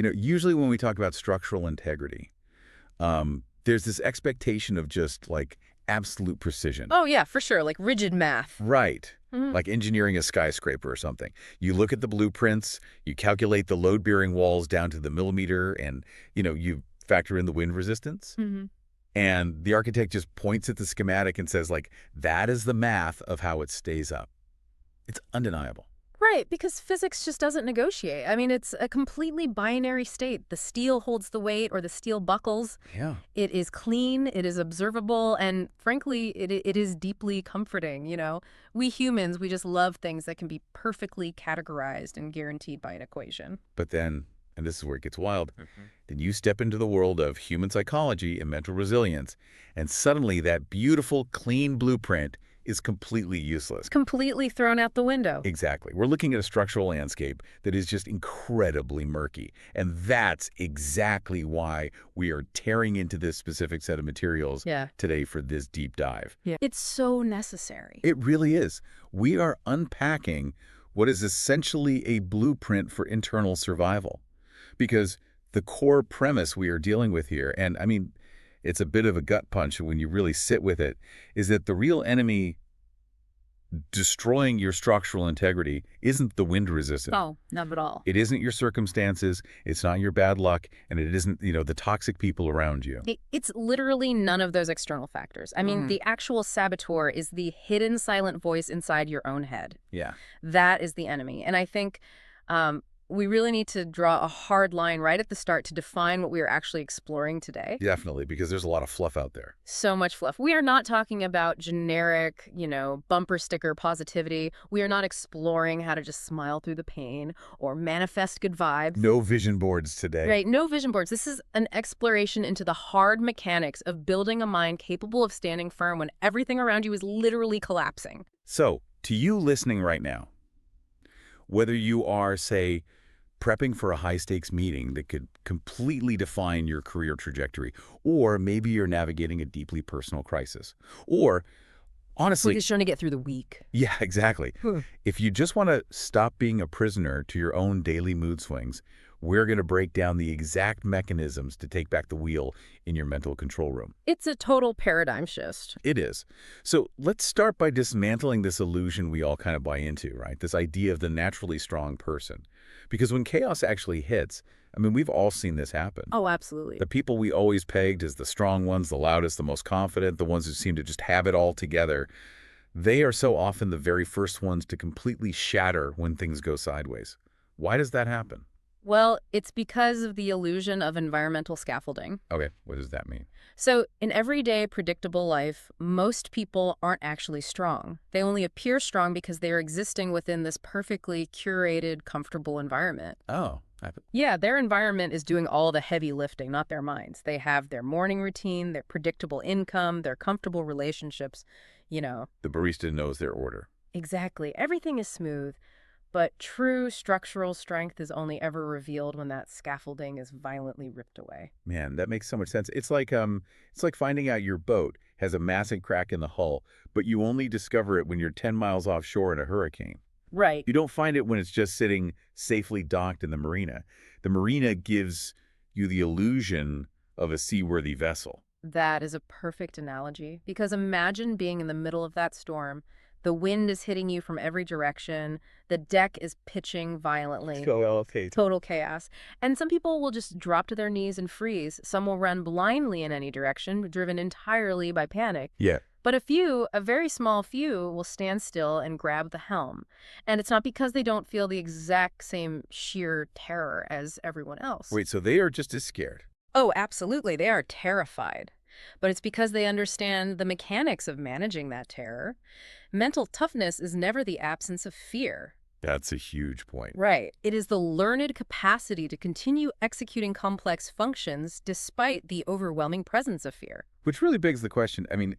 Usually when we talk about structural integrity, there's this expectation of just like absolute precision. Oh, yeah, for sure. Like rigid math. Right. Mhm. Like engineering a skyscraper or something. You look at the blueprints, you calculate the load-bearing walls down to the millimeter, and, you factor in the wind resistance. Mhm. And the architect just points at the schematic and says, like, that is the math of how it stays up. It's undeniable. Right, because physics just doesn't negotiate. I mean, it's a completely binary state. The steel holds the weight or the steel buckles. Yeah. It is clean, it is observable, and frankly, it is deeply comforting. We humans, we just love things that can be perfectly categorized and guaranteed by an equation. But then, and this is where it gets wild, then you step into the world of human psychology and mental resilience, and suddenly that beautiful, clean blueprint is completely useless. Completely thrown out the window. Exactly. We're looking at a structural landscape that is just incredibly murky. And that's exactly why we are tearing into this specific set of materials Yeah. today for this deep dive. Yeah. It's so necessary. It really is. We are unpacking what is essentially a blueprint for internal survival. Because the core premise we are dealing with here, and I mean, it's a bit of a gut punch when you really sit with it, is that the real enemy destroying your structural integrity isn't the wind resistance. Oh, not at all. It isn't your circumstances, it's not your bad luck, and it isn't, the toxic people around you. It's literally none of those external factors. I mean, the actual saboteur is the hidden silent voice inside your own head. Yeah. That is the enemy. And I think we really need to draw a hard line right at the start to define what we are actually exploring today. Definitely, because there's a lot of fluff out there. So much fluff. We are not talking about generic, bumper sticker positivity. We are not exploring how to just smile through the pain or manifest good vibes. No vision boards today. Right, no vision boards. This is an exploration into the hard mechanics of building a mind capable of standing firm when everything around you is literally collapsing. So, to you listening right now, whether you are, say, prepping for a high-stakes meeting that could completely define your career trajectory, or maybe you're navigating a deeply personal crisis, or honestly, We're just trying to get through the week. yeah, exactly. If you just want to stop being a prisoner to your own daily mood swings, we're going to break down the exact mechanisms to take back the wheel in your mental control room. It's a total paradigm shift. It is. So let's start by dismantling this illusion we all kind of buy into, right? This idea of the naturally strong person. Because when chaos actually hits, I mean, we've all seen this happen. Oh, absolutely. The people we always pegged as the strong ones, the loudest, the most confident, the ones who seem to just have it all together, they are so often the very first ones to completely shatter when things go sideways. Why does that happen? Well, it's because of the illusion of environmental scaffolding. Okay, what does that mean? So, in everyday, predictable life, most people aren't actually strong. They only appear strong because they are existing within this perfectly curated, comfortable environment. Oh, Yeah, their environment is doing all the heavy lifting, not their minds. They have their morning routine, their predictable income, their comfortable relationships. the barista knows their order. Exactly. Everything is smooth. But true structural strength is only ever revealed when that scaffolding is violently ripped away. Man, that makes so much sense. It's like finding out your boat has a massive crack in the hull, but you only discover it when you're 10 miles offshore in a hurricane. Right. You don't find it when it's just sitting safely docked in the marina. The marina gives you the illusion of a seaworthy vessel. That is a perfect analogy, because imagine being in the middle of that storm. The wind is hitting you from every direction. The deck is pitching violently. Total chaos. And some people will just drop to their knees and freeze. Some will run blindly in any direction, driven entirely by panic. Yeah. But a very small few, will stand still and grab the helm. And it's not because they don't feel the exact same sheer terror as everyone else. Wait, so they are just as scared? Oh, absolutely. They are terrified. But it's because they understand the mechanics of managing that terror. Mental toughness is never the absence of fear. That's a huge point. Right. It is the learned capacity to continue executing complex functions despite the overwhelming presence of fear. Which really begs the question, I mean,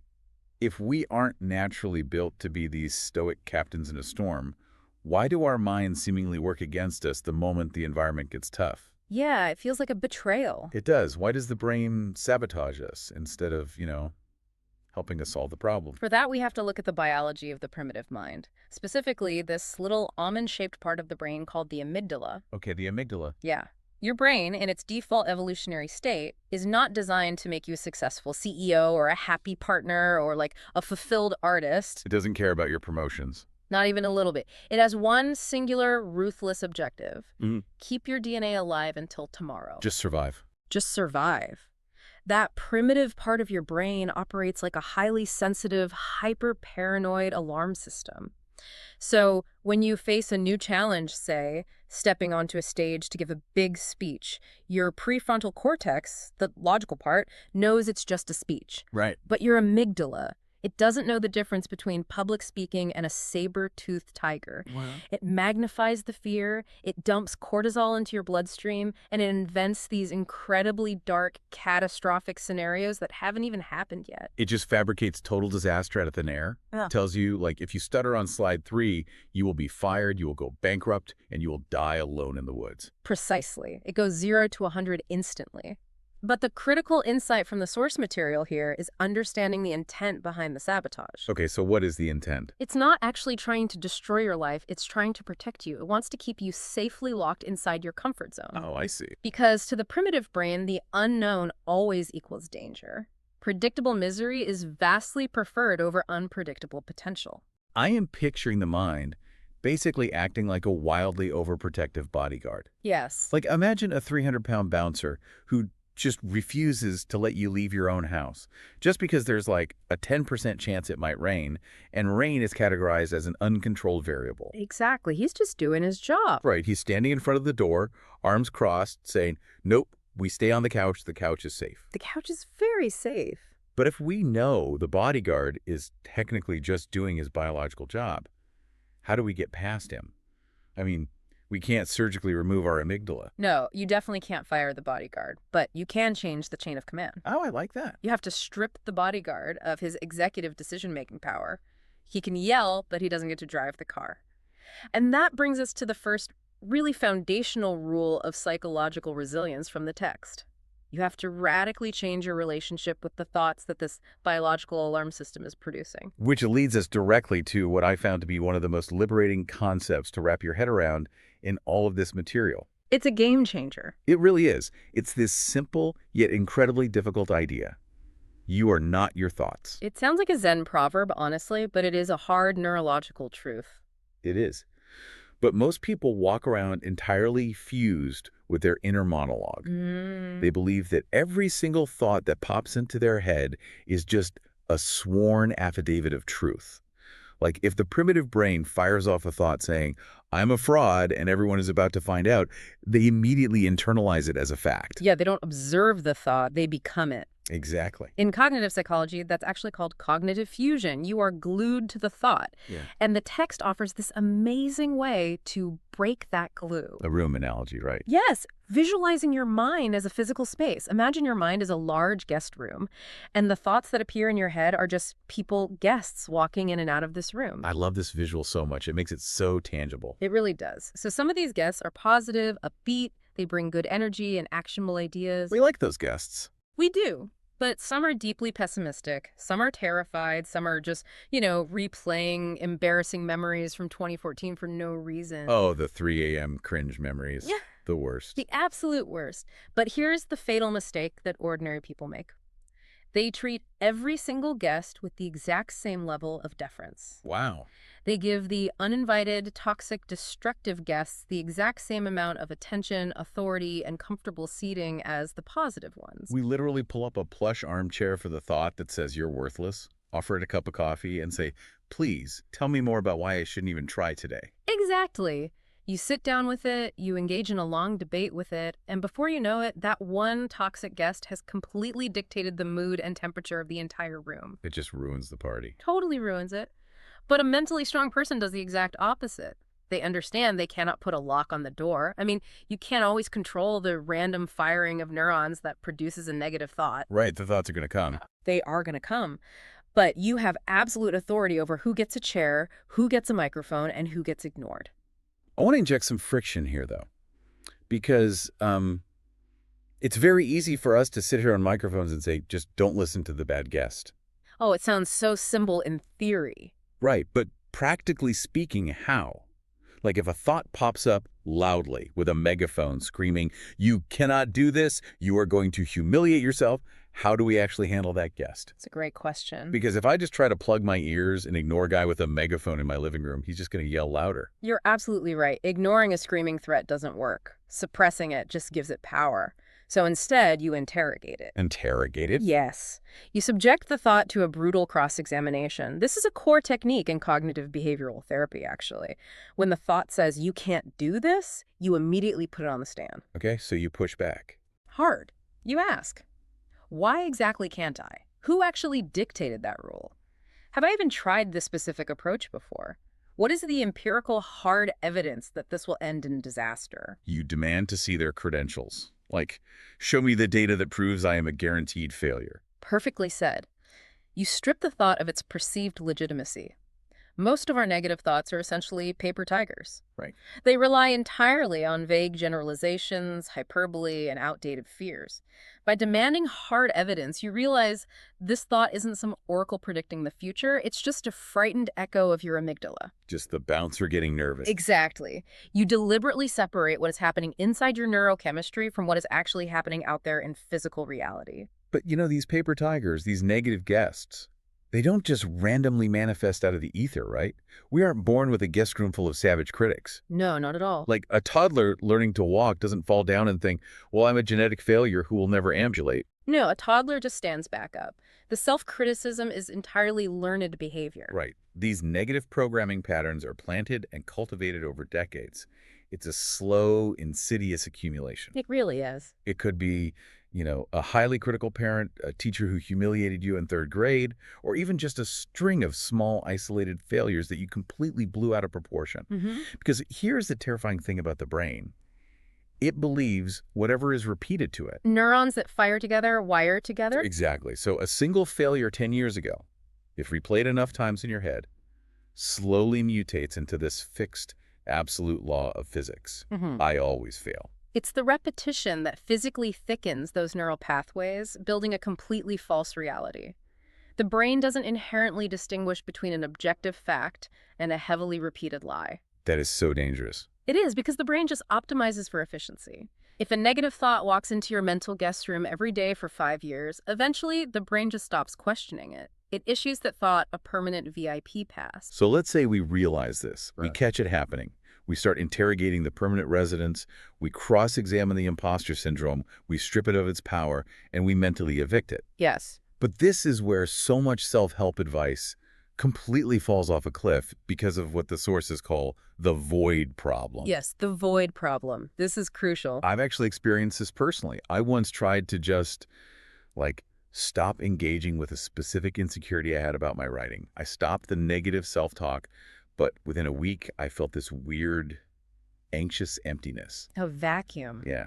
if we aren't naturally built to be these stoic captains in a storm, why do our minds seemingly work against us the moment the environment gets tough? Yeah, it feels like a betrayal. It does. Why does the brain sabotage us instead of, helping us solve the problem? For that, we have to look at the biology of the primitive mind. Specifically, this little almond-shaped part of the brain called the amygdala. Okay, the amygdala. Yeah. Your brain, in its default evolutionary state, is not designed to make you a successful CEO or a happy partner or like a fulfilled artist. It doesn't care about your promotions. Not even a little bit. It has one singular, ruthless objective. Mhm. Keep your DNA alive until tomorrow. Just survive. Just survive. That primitive part of your brain operates like a highly sensitive, hyper-paranoid alarm system. So when you face a new challenge, say, stepping onto a stage to give a big speech, your prefrontal cortex, the logical part, knows it's just a speech. Right. But your amygdala, it doesn't know the difference between public speaking and a saber-toothed tiger. Well, It magnifies the fear, it dumps cortisol into your bloodstream, and it invents these incredibly dark, catastrophic scenarios that haven't even happened yet. it just fabricates total disaster out of thin air. Yeah. Tells you, like, if you stutter on slide 3, you will be fired, you will go bankrupt, and you will die alone in the woods. Precisely. It goes 0 to 100 instantly. But the critical insight from the source material here is understanding the intent behind the sabotage. Okay, so what is the intent? It's not actually trying to destroy your life, it's trying to protect you. It wants to keep you safely locked inside your comfort zone. Oh, I see. Because to the primitive brain, the unknown always equals danger. Predictable misery is vastly preferred over unpredictable potential. I am picturing the mind basically acting like a wildly overprotective bodyguard. Yes. Like, imagine a 300-pound bouncer who just refuses to let you leave your own house just because there's like a 10% chance it might rain, and rain is categorized as an uncontrolled variable. Exactly. He's just doing his job. Right, he's standing in front of the door, arms crossed, saying, nope, we stay on the couch is safe. The couch is very safe. But if we know the bodyguard is technically just doing his biological job, how do we get past him? I mean, we can't surgically remove our amygdala. No, you definitely can't fire the bodyguard, but you can change the chain of command. Oh, I like that. You have to strip the bodyguard of his executive decision-making power. He can yell, but he doesn't get to drive the car. And that brings us to the first really foundational rule of psychological resilience from the text. You have to radically change your relationship with the thoughts that this biological alarm system is producing. Which leads us directly to what I found to be one of the most liberating concepts to wrap your head around in all of this material. It's a game changer. It really is. It's this simple yet incredibly difficult idea. You are not your thoughts. It sounds like a Zen proverb, honestly, but it is a hard neurological truth. It is. But most people walk around entirely fused with their inner monologue. They believe that every single thought that pops into their head is just a sworn affidavit of truth. Like, if the primitive brain fires off a thought saying, I'm a fraud and everyone is about to find out, they immediately internalize it as a fact. Yeah, they don't observe the thought, they become it. Exactly. In cognitive psychology, that's actually called cognitive fusion. You are glued to the thought. Yeah. And the text offers this amazing way to break that glue. A room analogy, right? Yes, visualizing your mind as a physical space. Imagine your mind as a large guest room, and the thoughts that appear in your head are just people, guests, walking in and out of this room. I love this visual so much. It makes it so tangible. It really does. So some of these guests are positive, upbeat, they bring good energy and actionable ideas. We like those guests. We do. But some are deeply pessimistic, some are terrified, some are just, replaying embarrassing memories from 2014 for no reason. Oh, the 3 a.m. cringe memories. Yeah. The worst. The absolute worst. But here's the fatal mistake that ordinary people make. They treat every single guest with the exact same level of deference. Wow. They give the uninvited, toxic, destructive guests the exact same amount of attention, authority, and comfortable seating as the positive ones. We literally pull up a plush armchair for the thought that says you're worthless, offer it a cup of coffee, and say, please, tell me more about why I shouldn't even try today. Exactly. You sit down with it, you engage in a long debate with it, and before you know it, that one toxic guest has completely dictated the mood and temperature of the entire room. It just ruins the party. Totally ruins it. But a mentally strong person does the exact opposite. They understand they cannot put a lock on the door. I mean, you can't always control the random firing of neurons that produces a negative thought. Right, the thoughts are going to come. They are going to come. But you have absolute authority over who gets a chair, who gets a microphone, and who gets ignored. I want to inject some friction here, though, because it's very easy for us to sit here on microphones and say, just don't listen to the bad guest. Oh, it sounds so simple in theory. Right, but practically speaking, how? Like if a thought pops up loudly with a megaphone screaming, "You cannot do this, you are going to humiliate yourself," how do we actually handle that guest? It's a great question. Because if I just try to plug my ears and ignore a guy with a megaphone in my living room, he's just going to yell louder. You're absolutely right. Ignoring a screaming threat doesn't work. Suppressing it just gives it power. So instead, you interrogate it. Interrogate it? Yes. You subject the thought to a brutal cross-examination. This is a core technique in cognitive behavioral therapy, actually. When the thought says, "You can't do this," you immediately put it on the stand. Okay, so you push back. Hard. You ask, why exactly can't I? Who actually dictated that rule? Have I even tried this specific approach before? What is the empirical hard evidence that this will end in disaster? You demand to see their credentials. Like, show me the data that proves I am a guaranteed failure. Perfectly said. You strip the thought of its perceived legitimacy. Most of our negative thoughts are essentially paper tigers. Right. They rely entirely on vague generalizations, hyperbole, and outdated fears. By demanding hard evidence, you realize this thought isn't some oracle predicting the future. It's just a frightened echo of your amygdala. Just the bouncer getting nervous. Exactly. You deliberately separate what is happening inside your neurochemistry from what is actually happening out there in physical reality. But you know, these paper tigers, these negative guests, they don't just randomly manifest out of the ether, right? We aren't born with a guest room full of savage critics. No, not at all. Like a toddler learning to walk doesn't fall down and think, well, I'm a genetic failure who will never ambulate. No, a toddler just stands back up. The self-criticism is entirely learned behavior. Right. These negative programming patterns are planted and cultivated over decades. It's a slow, insidious accumulation. It really is. It could be, a highly critical parent, a teacher who humiliated you in third grade, or even just a string of small, isolated failures that you completely blew out of proportion. Because here's the terrifying thing about the brain. It believes whatever is repeated to it. Neurons that fire together wire together? Exactly. So a single failure 10 years ago, if replayed enough times in your head, slowly mutates into this fixed, absolute law of physics. I always fail. It's the repetition that physically thickens those neural pathways, building a completely false reality. The brain doesn't inherently distinguish between an objective fact and a heavily repeated lie. That is so dangerous. It is, because the brain just optimizes for efficiency. If a negative thought walks into your mental guest room every day for 5 years, eventually the brain just stops questioning it. It issues that thought a permanent VIP pass. So let's say we realize this. Right. We catch it happening. We start interrogating the permanent residents. We cross-examine the imposter syndrome. We strip it of its power, and we mentally evict it. Yes. But this is where so much self-help advice completely falls off a cliff because of what the sources call the void problem. Yes, the void problem. This is crucial. I've actually experienced this personally. I once tried to just, stop engaging with a specific insecurity I had about my writing. I stopped the negative self-talk, but within a week, I felt this weird, anxious emptiness. A vacuum. Yeah.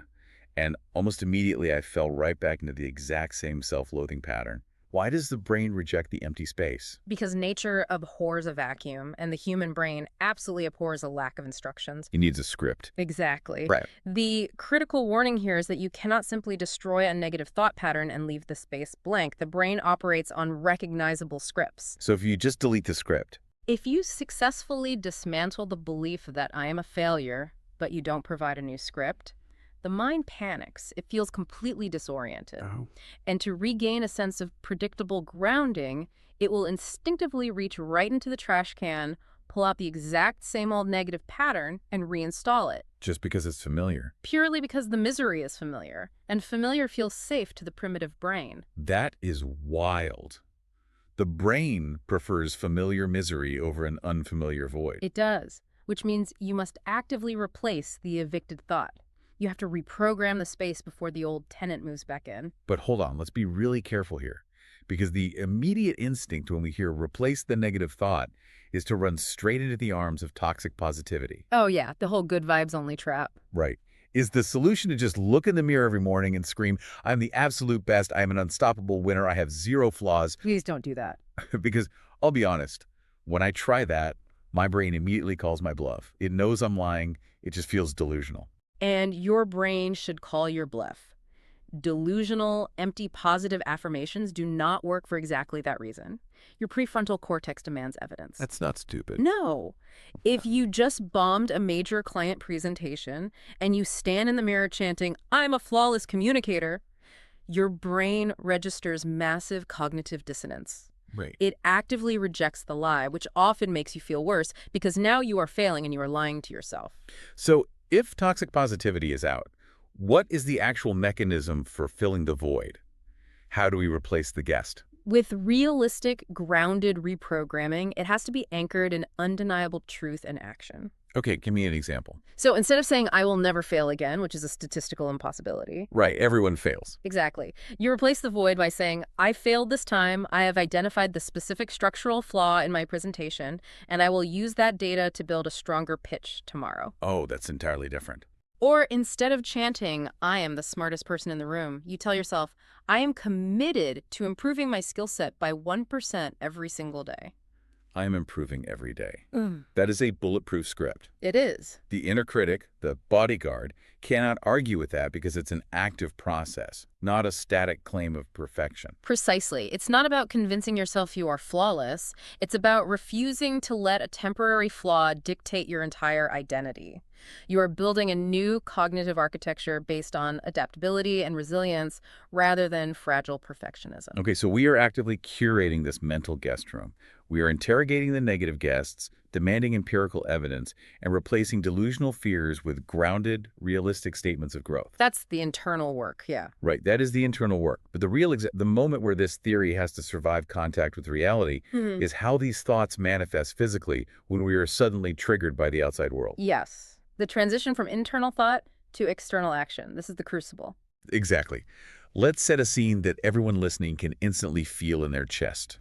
And almost immediately, I fell right back into the exact same self-loathing pattern. Why does the brain reject the empty space? Because nature abhors a vacuum, and the human brain absolutely abhors a lack of instructions. It needs a script. Exactly. Right. The critical warning here is that you cannot simply destroy a negative thought pattern and leave the space blank. The brain operates on recognizable scripts. So if you just delete the script. If you successfully dismantle the belief that I am a failure, but you don't provide a new script, the mind panics. It feels completely disoriented. Oh. And to regain a sense of predictable grounding, it will instinctively reach right into the trash can, pull out the exact same old negative pattern, and reinstall it. Just because it's familiar. Purely because the misery is familiar, and familiar feels safe to the primitive brain. That is wild. The brain prefers familiar misery over an unfamiliar void. It does, which means you must actively replace the evicted thought. You have to reprogram the space before the old tenant moves back in. But hold on, let's be really careful here. Because the immediate instinct when we hear replace the negative thought is to run straight into the arms of toxic positivity. Oh yeah, the whole good vibes only trap. Right. Is the solution to just look in the mirror every morning and scream, I'm the absolute best, I am an unstoppable winner, I have zero flaws? Please don't do that. Because I'll be honest, when I try that, my brain immediately calls my bluff. It knows I'm lying, it just feels delusional. And your brain should call your bluff. delusional, empty, positive affirmations do not work for exactly that reason. Your prefrontal cortex demands evidence. That's not stupid. No. If you just bombed a major client presentation and you stand in the mirror chanting, "I'm a flawless communicator," your brain registers massive cognitive dissonance. Right. It actively rejects the lie, which often makes you feel worse because now you are failing and you are lying to yourself. So if toxic positivity is out, what is the actual mechanism for filling the void? How do we replace the guest? With realistic, grounded reprogramming, it has to be anchored in undeniable truth and action. Okay, give me an example. So instead of saying, "I will never fail again," which is a statistical impossibility. Right, everyone fails. Exactly. You replace the void by saying, "I failed this time. I have identified the specific structural flaw in my presentation, and I will use that data to build a stronger pitch tomorrow." Oh, that's entirely different. Or instead of chanting, "I am the smartest person in the room," you tell yourself, "I am committed to improving my skill set by 1% every single day." I am improving every day. That is a bulletproof script. It is. The inner critic, the bodyguard, cannot argue with that because it's an active process, not a static claim of perfection. Precisely. It's not about convincing yourself you are flawless. It's about refusing to let a temporary flaw dictate your entire identity. You are building a new cognitive architecture based on adaptability and resilience rather than fragile perfectionism. Okay, so we are actively curating this mental guest room. We are interrogating the negative guests, demanding empirical evidence, and replacing delusional fears with grounded, realistic statements of growth. That's the internal work, yeah. Right, that is the internal work. But the moment where this theory has to survive contact with reality is how these thoughts manifest physically when we are suddenly triggered by the outside world. Yes. The transition from internal thought to external action. This is the crucible. Exactly. Let's set a scene that everyone listening can instantly feel in their chest.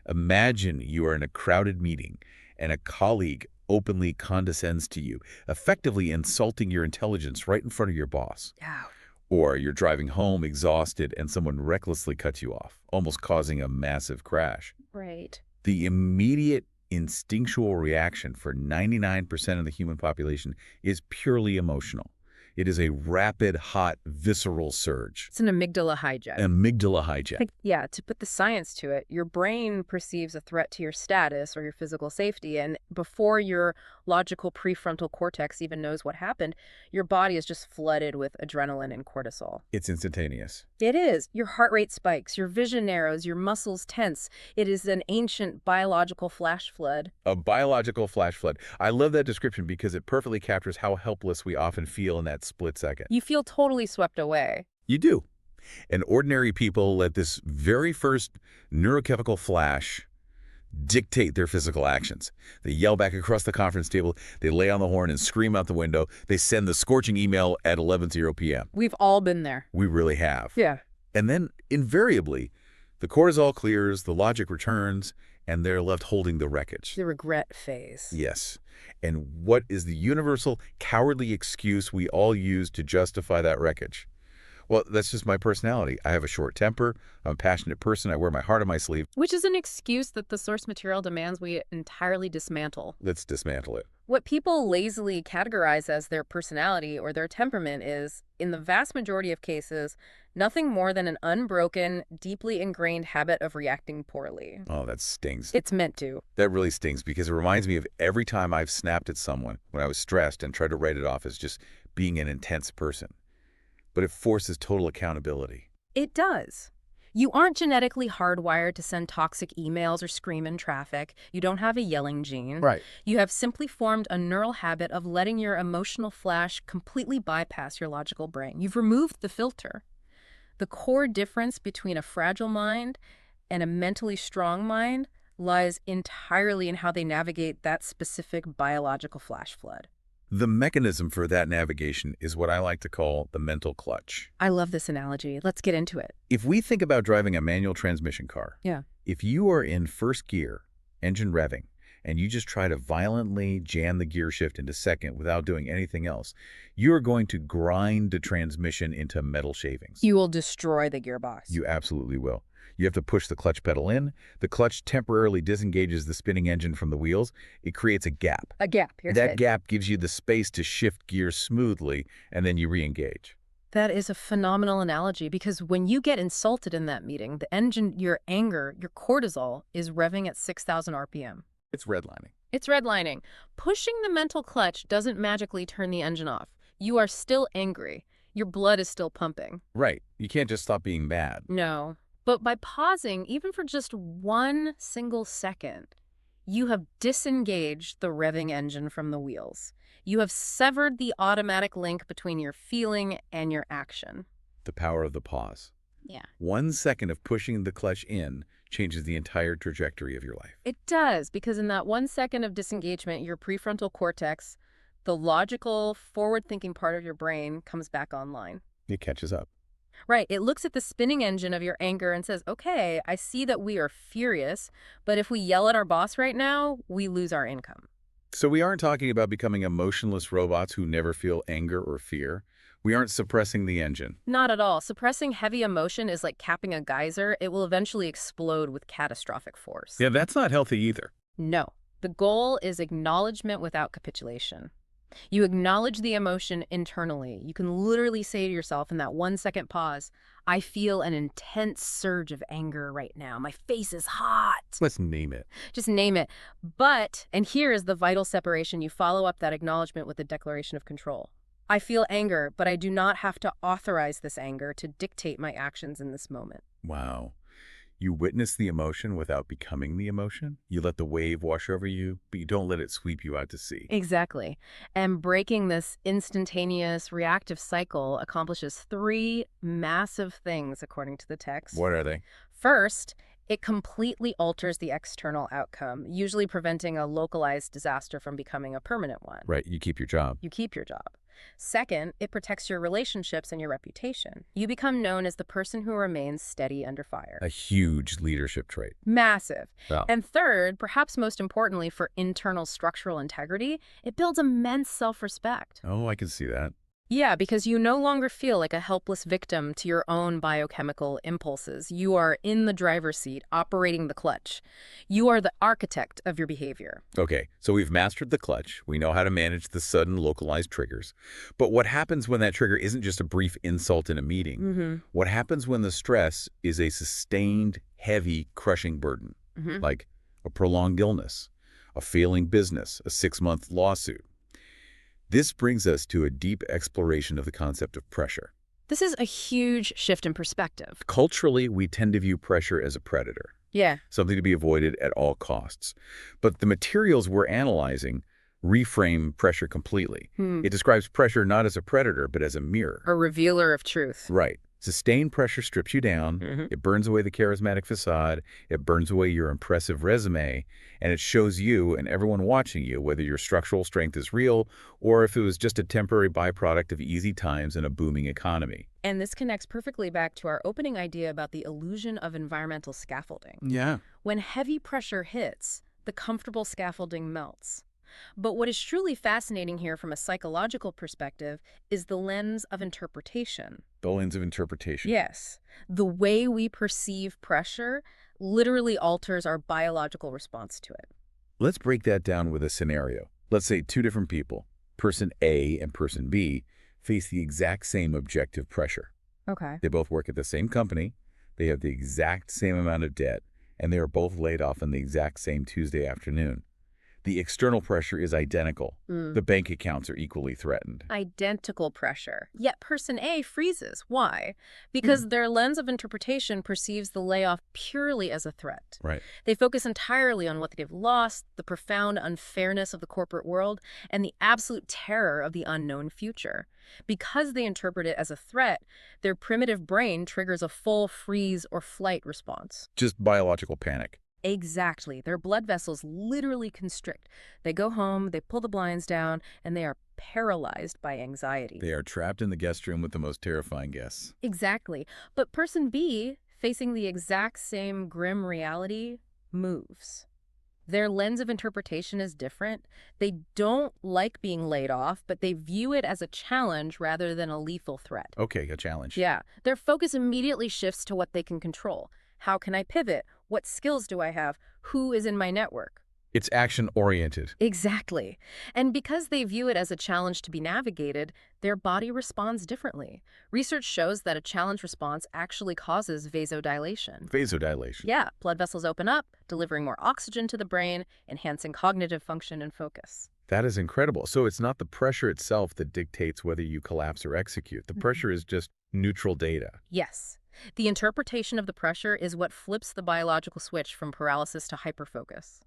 Imagine you are in a crowded meeting and a colleague openly condescends to you, effectively insulting your intelligence right in front of your boss. Yeah. Or you're driving home exhausted and someone recklessly cuts you off, almost causing a massive crash. Right. The immediate instinctual reaction for 99% of the human population is purely emotional. It is a rapid, hot, visceral surge. It's an amygdala hijack. Amygdala hijack. Yeah, to put the science to it, your brain perceives a threat to your status or your physical safety, and before your logical prefrontal cortex even knows what happened, your body is just flooded with adrenaline and cortisol. It's instantaneous. It is. Your heart rate spikes, your vision narrows, your muscles tense. It is an ancient biological flash flood. A biological flash flood. I love that description because it perfectly captures how helpless we often feel in that split second. You feel totally swept away. You do. And ordinary people let this very first neurochemical flash dictate their physical actions. They yell back across the conference table, they lay on the horn and scream out the window, they send the scorching email at 11:00 p.m. We've all been there. We really have. Yeah. And then, invariably, the cortisol clears, the logic returns, and they're left holding the wreckage. The regret phase. Yes. And what is the universal cowardly excuse we all use to justify that wreckage? Well, that's just my personality. I have a short temper. I'm a passionate person. I wear my heart on my sleeve. Which is an excuse that the source material demands we entirely dismantle. Let's dismantle it. What people lazily categorize as their personality or their temperament is, in the vast majority of cases, nothing more than an unbroken, deeply ingrained habit of reacting poorly. Oh, that stings. It's meant to. That really stings because it reminds me of every time I've snapped at someone when I was stressed and tried to write it off as just being an intense person. But it forces total accountability. It does. You aren't genetically hardwired to send toxic emails or scream in traffic. You don't have a yelling gene. Right. You have simply formed a neural habit of letting your emotional flash completely bypass your logical brain. You've removed the filter. The core difference between a fragile mind and a mentally strong mind lies entirely in how they navigate that specific biological flash flood. The mechanism for that navigation is what I like to call the mental clutch. I love this analogy. Let's get into it. If we think about driving a manual transmission car, Yeah. if you are in first gear, engine revving, and you just try to violently jam the gear shift into second without doing anything else, you are going to grind the transmission into metal shavings. You will destroy the gearbox. You absolutely will. You have to push the clutch pedal in. The clutch temporarily disengages the spinning engine from the wheels. It creates a gap. A gap. Here's That it. gap gives you the space to shift gears smoothly, and then you re-engage. That is a phenomenal analogy because when you get insulted in that meeting, the engine, your anger, your cortisol is revving at 6,000 RPM. It's redlining. It's redlining. Pushing the mental clutch doesn't magically turn the engine off. You are still angry. Your blood is still pumping. Right. You can't just stop being mad. No. But by pausing, even for just one single second, you have disengaged the revving engine from the wheels. You have severed the automatic link between your feeling and your action. The power of the pause. Yeah. 1 second of pushing the clutch in changes the entire trajectory of your life. It does, because in that 1 second of disengagement, your prefrontal cortex, the logical, forward-thinking part of your brain, comes back online. It catches up. Right. It looks at the spinning engine of your anger and says, okay, I see that we are furious, but if we yell at our boss right now, we lose our income. So we aren't talking about becoming emotionless robots who never feel anger or fear. We aren't suppressing the engine. Not at all. Suppressing heavy emotion is like capping a geyser. It will eventually explode with catastrophic force. Yeah, that's not healthy either. No. The goal is acknowledgement without capitulation. You acknowledge the emotion internally. You can literally say to yourself in that 1 second pause, I feel an intense surge of anger right now. My face is hot. Let's name it. Just name it. But, and here is the vital separation, you follow up that acknowledgement with a declaration of control. I feel anger, but I do not have to authorize this anger to dictate my actions in this moment. Wow. You witness the emotion without becoming the emotion. You let the wave wash over you, but you don't let it sweep you out to sea. Exactly. And breaking this instantaneous reactive cycle accomplishes 3 massive things, according to the text. What are they? First, it completely alters the external outcome, usually preventing a localized disaster from becoming a permanent one. Right, you keep your job. You keep your job. Second, it protects your relationships and your reputation. You become known as the person who remains steady under fire. A huge leadership trait. Massive. Wow. And third, perhaps most importantly for internal structural integrity, it builds immense self-respect. Oh, I can see that. Yeah, because you no longer feel like a helpless victim to your own biochemical impulses. You are in the driver's seat, operating the clutch. You are the architect of your behavior. Okay, so we've mastered the clutch. We know how to manage the sudden localized triggers. But what happens when that trigger isn't just a brief insult in a meeting? What happens when the stress is a sustained, heavy, crushing burden? Like a prolonged illness, a failing business, a 6-month lawsuit. This brings us to a deep exploration of the concept of pressure. This is a huge shift in perspective. Culturally, we tend to view pressure as a predator, Yeah. something to be avoided at all costs. But the materials we're analyzing reframe pressure completely. It describes pressure not as a predator, but as a mirror. A revealer of truth. Right. Sustained pressure strips you down. It burns away the charismatic facade. It burns away your impressive resume. And it shows you and everyone watching you whether your structural strength is real or if it was just a temporary byproduct of easy times in a booming economy. And this connects perfectly back to our opening idea about the illusion of environmental scaffolding. Yeah. When heavy pressure hits, the comfortable scaffolding melts. But what is truly fascinating here from a psychological perspective is the lens of interpretation. The lens of interpretation. Yes. The way we perceive pressure literally alters our biological response to it. Let's break that down with a scenario. Let's say 2 different people, person A and person B, face the exact same objective pressure. Okay. They both work at the same company, they have the exact same amount of debt, and they are both laid off on the exact same Tuesday afternoon. The external pressure is identical. The bank accounts are equally threatened. Identical pressure. Yet person A freezes. Why? Because their lens of interpretation perceives the layoff purely as a threat. Right. They focus entirely on what they've lost, the profound unfairness of the corporate world, and the absolute terror of the unknown future. Because they interpret it as a threat, their primitive brain triggers a full freeze or flight response. Just biological panic. Exactly. Their blood vessels literally constrict. They go home, they pull the blinds down, and they are paralyzed by anxiety. They are trapped in the guest room with the most terrifying guests. Exactly. But person B, facing the exact same grim reality, moves. Their lens of interpretation is different. They don't like being laid off, but they view it as a challenge rather than a lethal threat. Okay, a challenge. Yeah. Their focus immediately shifts to what they can control. How can I pivot? What skills do I have? Who is in my network? It's action-oriented. Exactly. And because they view it as a challenge to be navigated, their body responds differently. Research shows that a challenge response actually causes vasodilation. Vasodilation. Yeah, blood vessels open up, delivering more oxygen to the brain, enhancing cognitive function and focus. That is incredible. So it's not the pressure itself that dictates whether you collapse or execute. The pressure is just neutral data. Yes. The interpretation of the pressure is what flips the biological switch from paralysis to hyperfocus.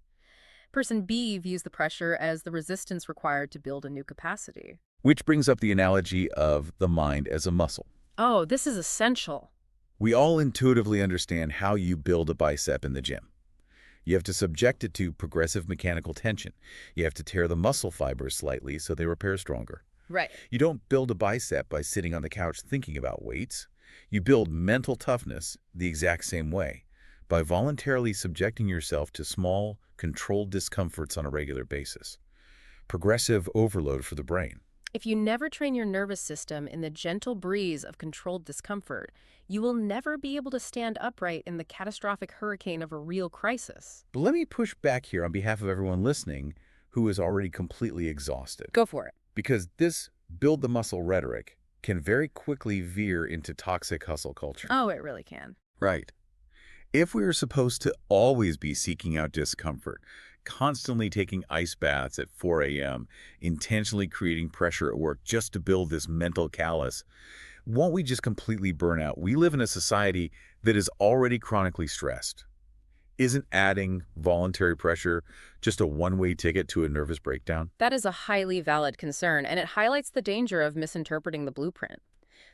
Person B views the pressure as the resistance required to build a new capacity. Which brings up the analogy of the mind as a muscle. Oh, this is essential. We all intuitively understand how you build a bicep in the gym. You have to subject it to progressive mechanical tension. You have to tear the muscle fibers slightly so they repair stronger. Right. You don't build a bicep by sitting on the couch thinking about weights. You build mental toughness the exact same way, by voluntarily subjecting yourself to small, controlled discomforts on a regular basis. Progressive overload for the brain. If you never train your nervous system in the gentle breeze of controlled discomfort, you will never be able to stand upright in the catastrophic hurricane of a real crisis. But let me push back here on behalf of everyone listening who is already completely exhausted. Go for it. Because this build the muscle rhetoric can very quickly veer into toxic hustle culture. Oh, it really can. Right. If we are supposed to always be seeking out discomfort, constantly taking ice baths at 4 a.m., intentionally creating pressure at work just to build this mental callus, won't we just completely burn out? We live in a society that is already chronically stressed. Isn't adding voluntary pressure just a one-way ticket to a nervous breakdown? That is a highly valid concern, and it highlights the danger of misinterpreting the blueprint.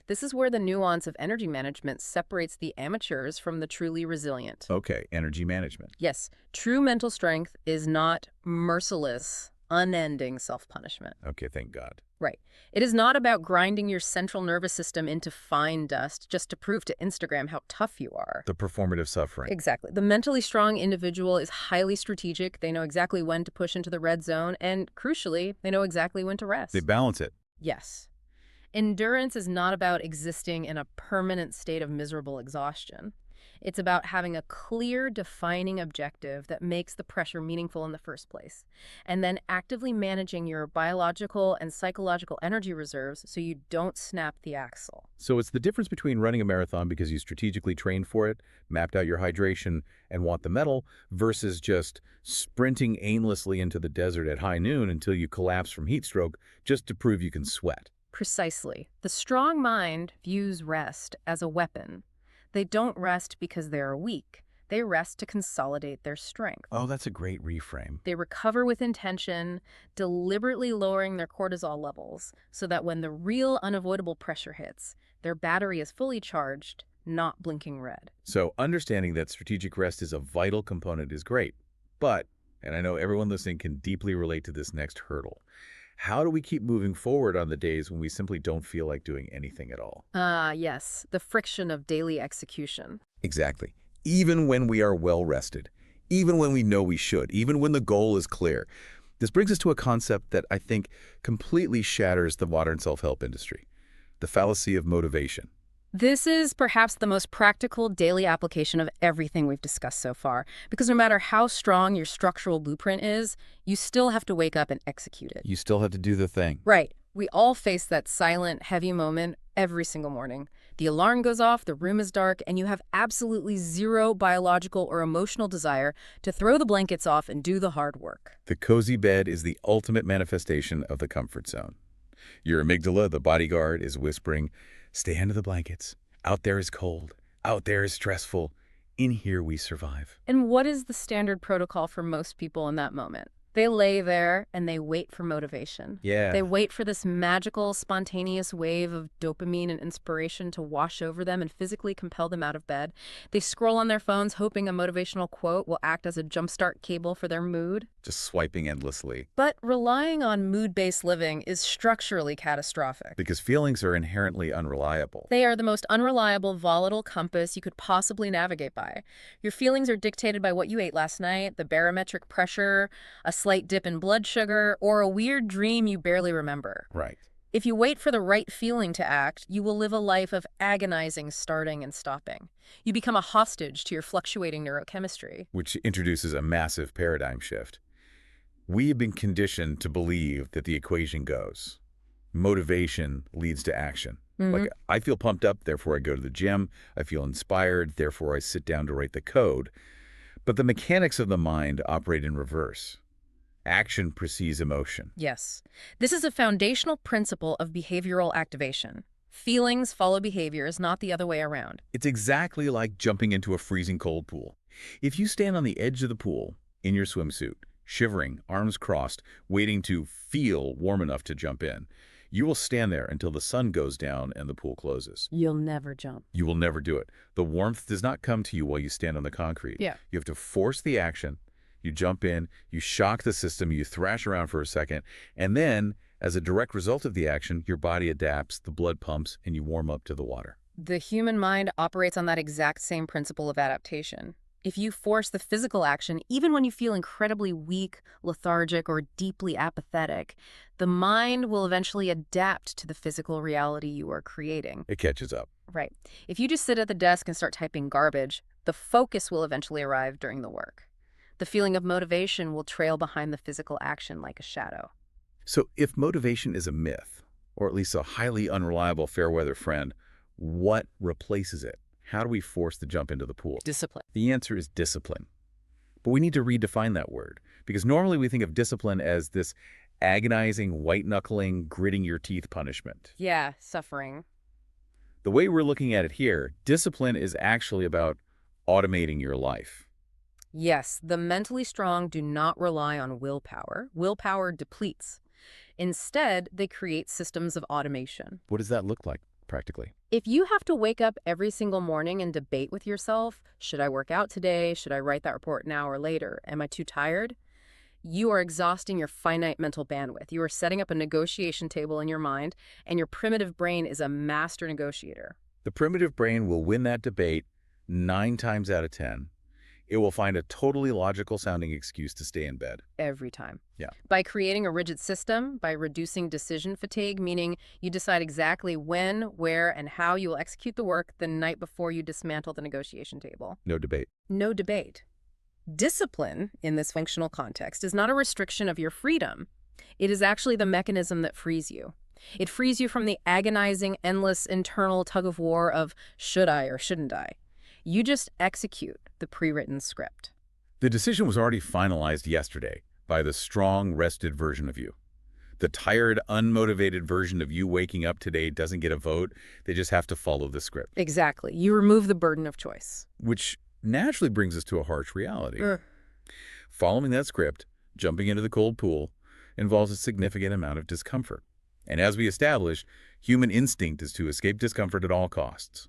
This is where the nuance of energy management separates the amateurs from the truly resilient. Okay, energy management. Yes, true mental strength is not merciless, unending self-punishment. Okay, thank God. Right. It is not about grinding your central nervous system into fine dust just to prove to Instagram how tough you are. The performative suffering. Exactly. The mentally strong individual is highly strategic. They know exactly when to push into the red zone, and crucially, they know exactly when to rest. They balance it. Yes. Endurance is not about existing in a permanent state of miserable exhaustion. It's about having a clear, defining objective that makes the pressure meaningful in the first place, and then actively managing your biological and psychological energy reserves so you don't snap the axle. So it's the difference between running a marathon because you strategically trained for it, mapped out your hydration, and want the medal, versus just sprinting aimlessly into the desert at high noon until you collapse from heat stroke just to prove you can sweat. Precisely. The strong mind views rest as a weapon. They don't rest because they are weak. They rest to consolidate their strength. Oh, that's a great reframe. They recover with intention, deliberately lowering their cortisol levels so that when the real unavoidable pressure hits, their battery is fully charged, not blinking red. So understanding that strategic rest is a vital component is great. But, and I know everyone listening can deeply relate to this next hurdle, how do we keep moving forward on the days when we simply don't feel like doing anything at all? Yes, the friction of daily execution. Exactly. Even when we are well rested, even when we know we should, even when the goal is clear. This brings us to a concept that I think completely shatters the modern self-help industry, the fallacy of motivation. This is perhaps the most practical daily application of everything we've discussed so far, because no matter how strong your structural blueprint is, you still have to wake up and execute it. You still have to do the thing. Right. We all face that silent, heavy moment every single morning. The alarm goes off, the room is dark, and you have absolutely zero biological or emotional desire to throw the blankets off and do the hard work. The cozy bed is the ultimate manifestation of the comfort zone. Your amygdala, the bodyguard, is whispering, "Stay under the blankets. Out there is cold. Out there is stressful. In here we survive." And what is the standard protocol for most people in that moment? They lay there and they wait for motivation. Yeah. They wait for this magical, spontaneous wave of dopamine and inspiration to wash over them and physically compel them out of bed. They scroll on their phones hoping a motivational quote will act as a jumpstart cable for their mood. Just swiping endlessly. But relying on mood-based living is structurally catastrophic. Because feelings are inherently unreliable. They are the most unreliable, volatile compass you could possibly navigate by. Your feelings are dictated by what you ate last night, the barometric pressure, a slight dip in blood sugar, or a weird dream you barely remember. Right. If you wait for the right feeling to act, you will live a life of agonizing starting and stopping. You become a hostage to your fluctuating neurochemistry. Which introduces a massive paradigm shift. We have been conditioned to believe that the equation goes. Motivation leads to action. Like, I feel pumped up, therefore I go to the gym. I feel inspired, therefore I sit down to write the code. But the mechanics of the mind operate in reverse. Action precedes emotion. Yes. This is a foundational principle of behavioral activation. Feelings follow behaviors, not the other way around. It's exactly like jumping into a freezing cold pool. If you stand on the edge of the pool, in your swimsuit, shivering, arms crossed, waiting to feel warm enough to jump in, you will stand there until the sun goes down and the pool closes. You'll never jump. You will never do it. The warmth does not come to you while you stand on the concrete. Yeah. You have to force the action. You jump in, you shock the system, you thrash around for a second, and then, as a direct result of the action, your body adapts, the blood pumps, and you warm up to the water. The human mind operates on that exact same principle of adaptation. If you force the physical action, even when you feel incredibly weak, lethargic, or deeply apathetic, the mind will eventually adapt to the physical reality you are creating. It catches up. Right. If you just sit at the desk and start typing garbage, the focus will eventually arrive during the work. The feeling of motivation will trail behind the physical action like a shadow. So if motivation is a myth, or at least a highly unreliable fair-weather friend, what replaces it? How do we force the jump into the pool? Discipline. The answer is discipline. But we need to redefine that word, because normally we think of discipline as this agonizing, white-knuckling, gritting your teeth punishment. Yeah, suffering. The way we're looking at it here, discipline is actually about automating your life. Yes, the mentally strong do not rely on willpower. Willpower depletes. Instead, they create systems of automation. What does that look like, practically? If you have to wake up every single morning and debate with yourself, should I work out today? Should I write that report now or later? Am I too tired? You are exhausting your finite mental bandwidth. You are setting up a negotiation table in your mind, and your primitive brain is a master negotiator. The primitive brain will win that debate 9 times out of 10. It will find a totally logical sounding excuse to stay in bed. Every time. Yeah. By creating a rigid system, by reducing decision fatigue, meaning you decide exactly when, where, and how you will execute the work the night before you dismantle the negotiation table. No debate. No debate. Discipline, in this functional context, is not a restriction of your freedom. It is actually the mechanism that frees you. It frees you from the agonizing, endless internal tug-of-war of should I or shouldn't I. You just execute the pre-written script. The decision was already finalized yesterday by the strong, rested version of you. The tired, unmotivated version of you waking up today doesn't get a vote. They just have to follow the script. Exactly. You remove the burden of choice. Which naturally brings us to a harsh reality. Following that script, jumping into the cold pool, involves a significant amount of discomfort. And as we established, human instinct is to escape discomfort at all costs.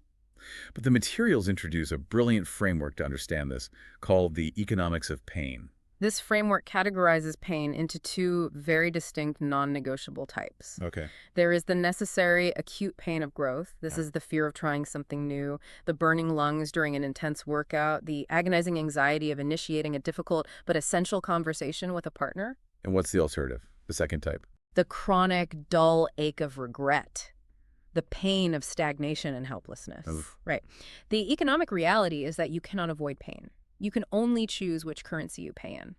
But the materials introduce a brilliant framework to understand this, called the economics of pain. This framework categorizes pain into 2 very distinct non-negotiable types. Okay. There is the necessary acute pain of growth. This is the fear of trying something new, the burning lungs during an intense workout, the agonizing anxiety of initiating a difficult but essential conversation with a partner. And what's the alternative, the second type? The chronic, dull ache of regret. The pain of stagnation and helplessness. Oof. Right. The economic reality is that you cannot avoid pain. You can only choose which currency you pay in.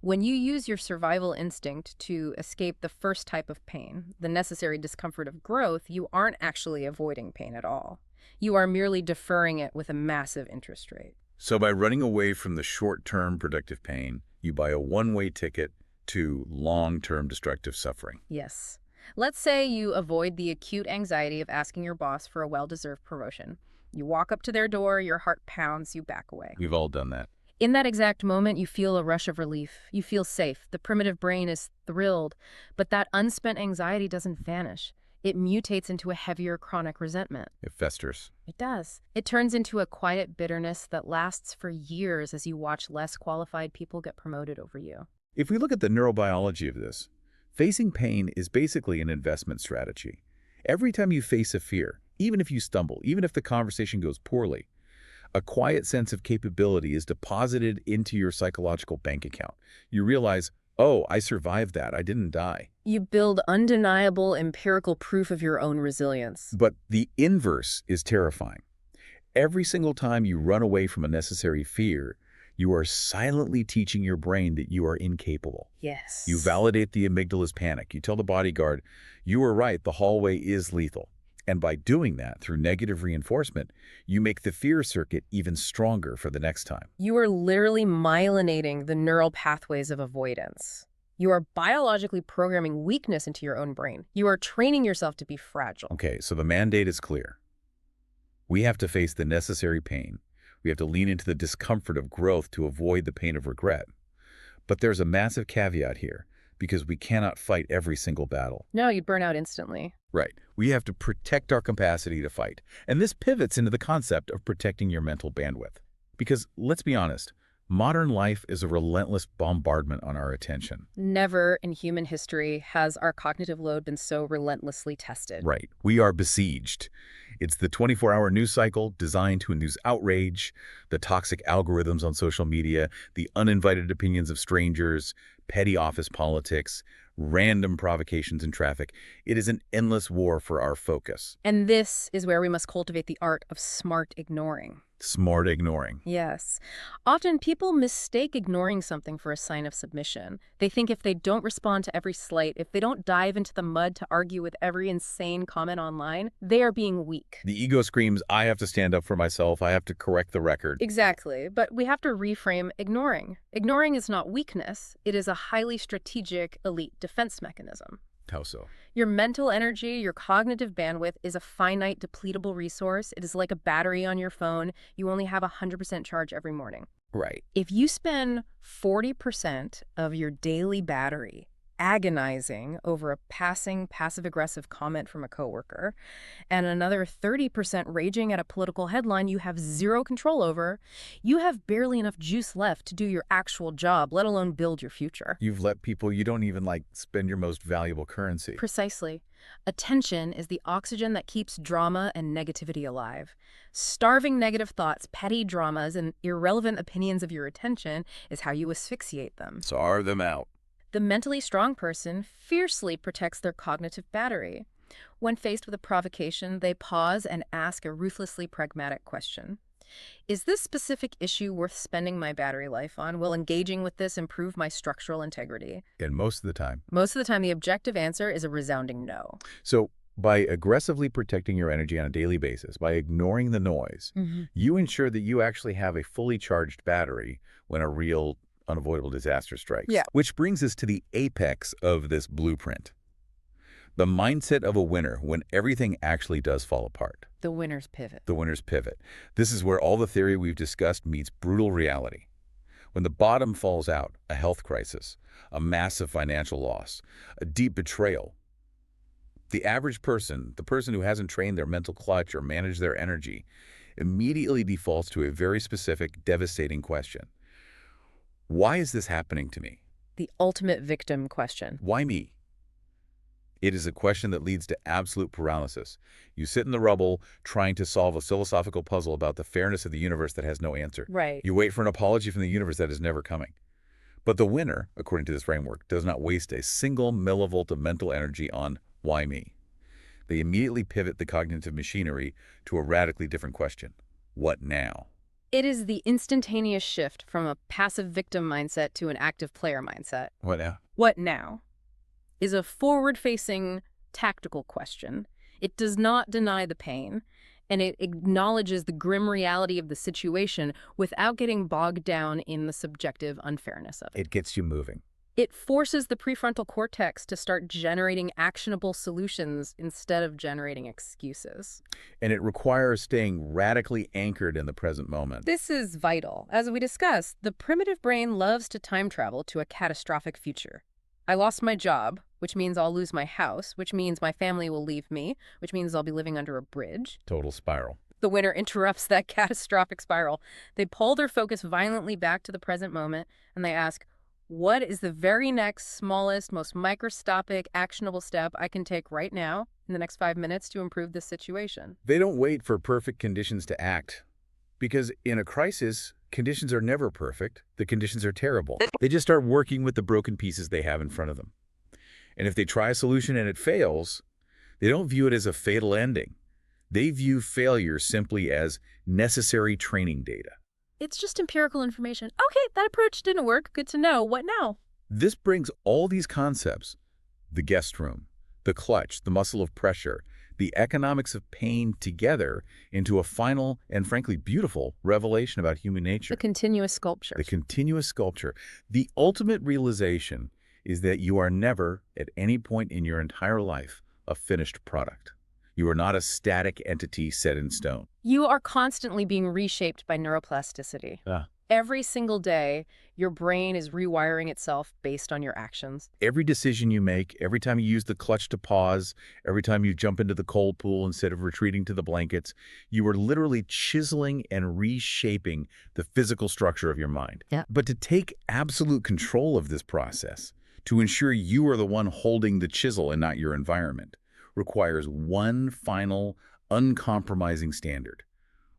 When you use your survival instinct to escape the first type of pain, the necessary discomfort of growth, you aren't actually avoiding pain at all. You are merely deferring it with a massive interest rate. So by running away from the short-term productive pain, you buy a one-way ticket to long-term destructive suffering. Yes. Let's say you avoid the acute anxiety of asking your boss for a well-deserved promotion. You walk up to their door, your heart pounds, you back away. We've all done that. In that exact moment, you feel a rush of relief. You feel safe. The primitive brain is thrilled. But that unspent anxiety doesn't vanish. It mutates into a heavier chronic resentment. It festers. It does. It turns into a quiet bitterness that lasts for years as you watch less qualified people get promoted over you. If we look at the neurobiology of this, facing pain is basically an investment strategy. Every time you face a fear, even if you stumble, even if the conversation goes poorly, a quiet sense of capability is deposited into your psychological bank account. You realize, oh, I survived that. I didn't die. You build undeniable empirical proof of your own resilience. But the inverse is terrifying. Every single time you run away from a necessary fear, You are silently teaching your brain that you are incapable. Yes. You validate the amygdala's panic. You tell the bodyguard, you were right, the hallway is lethal. And by doing that, through negative reinforcement, you make the fear circuit even stronger for the next time. You are literally myelinating the neural pathways of avoidance. You are biologically programming weakness into your own brain. You are training yourself to be fragile. Okay, so the mandate is clear. We have to face the necessary pain. We have to lean into the discomfort of growth to avoid the pain of regret. But there's a massive caveat here, because we cannot fight every single battle. No, you'd burn out instantly. Right. We have to protect our capacity to fight. And this pivots into the concept of protecting your mental bandwidth. Because, let's be honest, modern life is a relentless bombardment on our attention. Never in human history has our cognitive load been so relentlessly tested. Right. We are besieged. It's the 24-hour news cycle designed to induce outrage, the toxic algorithms on social media, the uninvited opinions of strangers, petty office politics, random provocations in traffic. It is an endless war for our focus. And this is where we must cultivate the art of smart ignoring. Smart ignoring. Yes. Often people mistake ignoring something for a sign of submission. They think if they don't respond to every slight, if they don't dive into the mud to argue with every insane comment online, they are being weak. The ego screams, I have to stand up for myself. I have to correct the record. Exactly. But we have to reframe ignoring. Ignoring is not weakness. It is a highly strategic elite defense mechanism. How so? Your mental energy, your cognitive bandwidth is a finite, depletable resource. It is like a battery on your phone. You only have 100% charge every morning. Right. If you spend 40% of your daily battery agonizing over a passing passive-aggressive comment from a coworker, and another 30% raging at a political headline you have zero control over, you have barely enough juice left to do your actual job, let alone build your future. You've let people you don't even spend your most valuable currency. Precisely. Attention is the oxygen that keeps drama and negativity alive. Starving negative thoughts, petty dramas, and irrelevant opinions of your attention is how you asphyxiate them. Starve them out. The mentally strong person fiercely protects their cognitive battery. When faced with a provocation, they pause and ask a ruthlessly pragmatic question. Is this specific issue worth spending my battery life on? Will engaging with this improve my structural integrity? And most of the time. Most of the time, the objective answer is a resounding no. So by aggressively protecting your energy on a daily basis, by ignoring the noise, you ensure that you actually have a fully charged battery when a real unavoidable disaster strikes. Yeah. Which brings us to the apex of this blueprint. The mindset of a winner when everything actually does fall apart. The winner's pivot. The winner's pivot. This is where all the theory we've discussed meets brutal reality. When the bottom falls out, a health crisis, a massive financial loss, a deep betrayal, the average person, the person who hasn't trained their mental clutch or managed their energy, immediately defaults to a very specific, devastating question. Why is this happening to me? The ultimate victim question. Why me? It is a question that leads to absolute paralysis. You sit in the rubble trying to solve a philosophical puzzle about the fairness of the universe that has no answer. Right. You wait for an apology from the universe that is never coming. But the winner, according to this framework, does not waste a single millivolt of mental energy on why me. They immediately pivot the cognitive machinery to a radically different question. What now? It is the instantaneous shift from a passive victim mindset to an active player mindset. What now? What now? Is a forward-facing tactical question. It does not deny the pain, and it acknowledges the grim reality of the situation without getting bogged down in the subjective unfairness of it. It gets you moving. It forces the prefrontal cortex to start generating actionable solutions instead of generating excuses. And it requires staying radically anchored in the present moment. This is vital. As we discussed, the primitive brain loves to time travel to a catastrophic future. I lost my job, which means I'll lose my house, which means my family will leave me, which means I'll be living under a bridge. Total spiral. The winner interrupts that catastrophic spiral. They pull their focus violently back to the present moment, and they ask, what is the very next smallest, most microscopic, actionable step I can take right now in the next 5 minutes to improve this situation? They don't wait for perfect conditions to act. Because in a crisis, conditions are never perfect. The conditions are terrible. They just start working with the broken pieces they have in front of them. And if they try a solution and it fails, they don't view it as a fatal ending. They view failure simply as necessary training data. It's just empirical information. Okay, that approach didn't work. Good to know. What now? This brings all these concepts, the guest room, the clutch, the muscle of pressure, the economics of pain together into a final and frankly beautiful revelation about human nature. The continuous sculpture. The continuous sculpture. The ultimate realization is that you are never, at any point in your entire life, a finished product. You are not a static entity set in stone. You are constantly being reshaped by neuroplasticity. Every single day, your brain is rewiring itself based on your actions. Every decision you make, every time you use the clutch to pause, every time you jump into the cold pool instead of retreating to the blankets, you are literally chiseling and reshaping the physical structure of your mind. Yeah. But to take absolute control of this process, to ensure you are the one holding the chisel and not your environment, requires one final, uncompromising standard: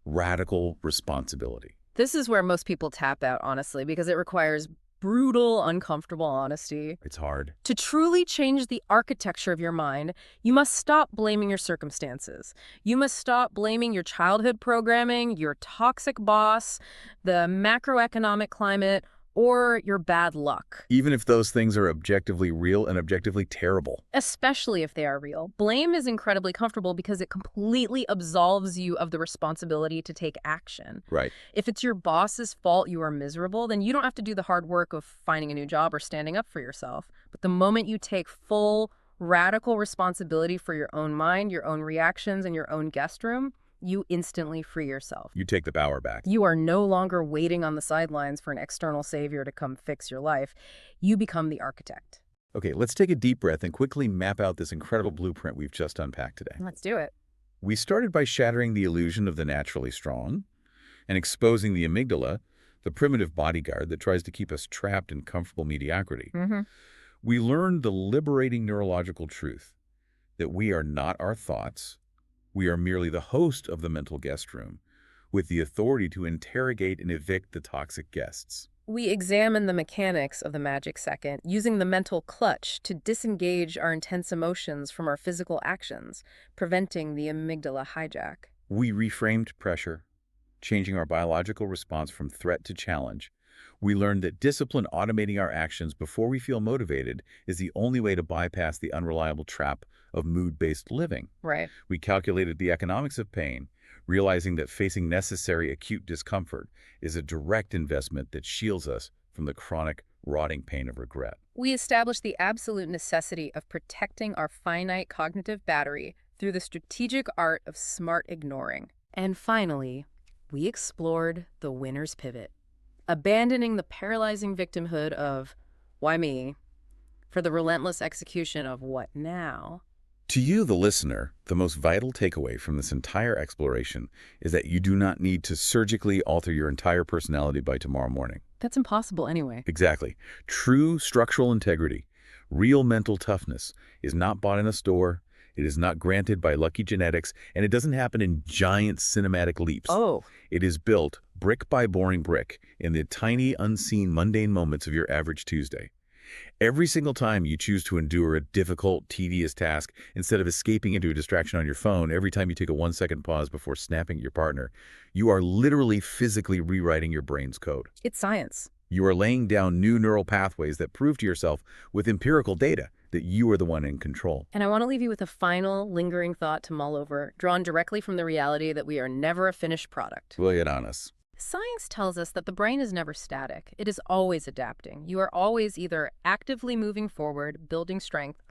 radical responsibility. This is where most people tap out, honestly, because it requires brutal, uncomfortable honesty. It's hard. To truly change the architecture of your mind, you must stop blaming your circumstances. You must stop blaming your childhood programming, your toxic boss, the macroeconomic climate, or your bad luck. Even if those things are objectively real and objectively terrible. Especially if they are real. Blame is incredibly comfortable because it completely absolves you of the responsibility to take action. Right. If it's your boss's fault you are miserable, then you don't have to do the hard work of finding a new job or standing up for yourself. But the moment you take full, radical responsibility for your own mind, your own reactions, and your own guest room, you instantly free yourself. You take the power back. You are no longer waiting on the sidelines for an external savior to come fix your life. You become the architect. Okay, let's take a deep breath and quickly map out this incredible blueprint we've just unpacked today. Let's do it. We started by shattering the illusion of the naturally strong and exposing the amygdala, the primitive bodyguard that tries to keep us trapped in comfortable mediocrity. We learned the liberating neurological truth that we are not our thoughts. We are merely the host of the mental guest room, with the authority to interrogate and evict the toxic guests. We examine the mechanics of the magic second, using the mental clutch to disengage our intense emotions from our physical actions, preventing the amygdala hijack. We reframed pressure, changing our biological response from threat to challenge. We learned that discipline automating our actions before we feel motivated is the only way to bypass the unreliable trap of mood-based living. Right. We calculated the economics of pain, realizing that facing necessary acute discomfort is a direct investment that shields us from the chronic, rotting pain of regret. We established the absolute necessity of protecting our finite cognitive battery through the strategic art of smart ignoring. And finally, we explored the winner's pivot, abandoning the paralyzing victimhood of, why me, for the relentless execution of what now? To you, the listener, the most vital takeaway from this entire exploration is that you do not need to surgically alter your entire personality by tomorrow morning. That's impossible anyway. Exactly. True structural integrity, real mental toughness, is not bought in a store, it is not granted by lucky genetics, and it doesn't happen in giant cinematic leaps. It is built brick by boring brick in the tiny, unseen, mundane moments of your average Tuesday. Every single time you choose to endure a difficult, tedious task, instead of escaping into a distraction on your phone, every time you take a 1-second pause before snapping at your partner, you are literally physically rewriting your brain's code. It's science. You are laying down new neural pathways that prove to yourself with empirical data that you are the one in control. And I want to leave you with a final, lingering thought to mull over, drawn directly from the reality that we are never a finished product. Lay it on us. Science tells us that the brain is never static. It is always adapting. You are always either actively moving forward, building strength,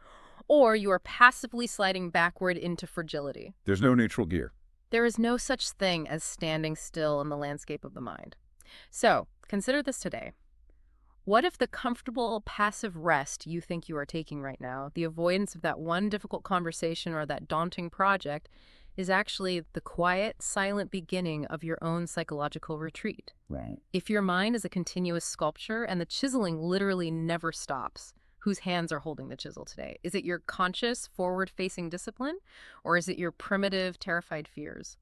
or you are passively sliding backward into fragility. There's no neutral gear. There is no such thing as standing still in the landscape of the mind. So, consider this today. What if the comfortable, passive rest you think you are taking right now, the avoidance of that one difficult conversation or that daunting project, is actually the quiet, silent beginning of your own psychological retreat? Right. If your mind is a continuous sculpture and the chiseling literally never stops, whose hands are holding the chisel today? Is it your conscious, forward-facing discipline, or is it your primitive, terrified fears?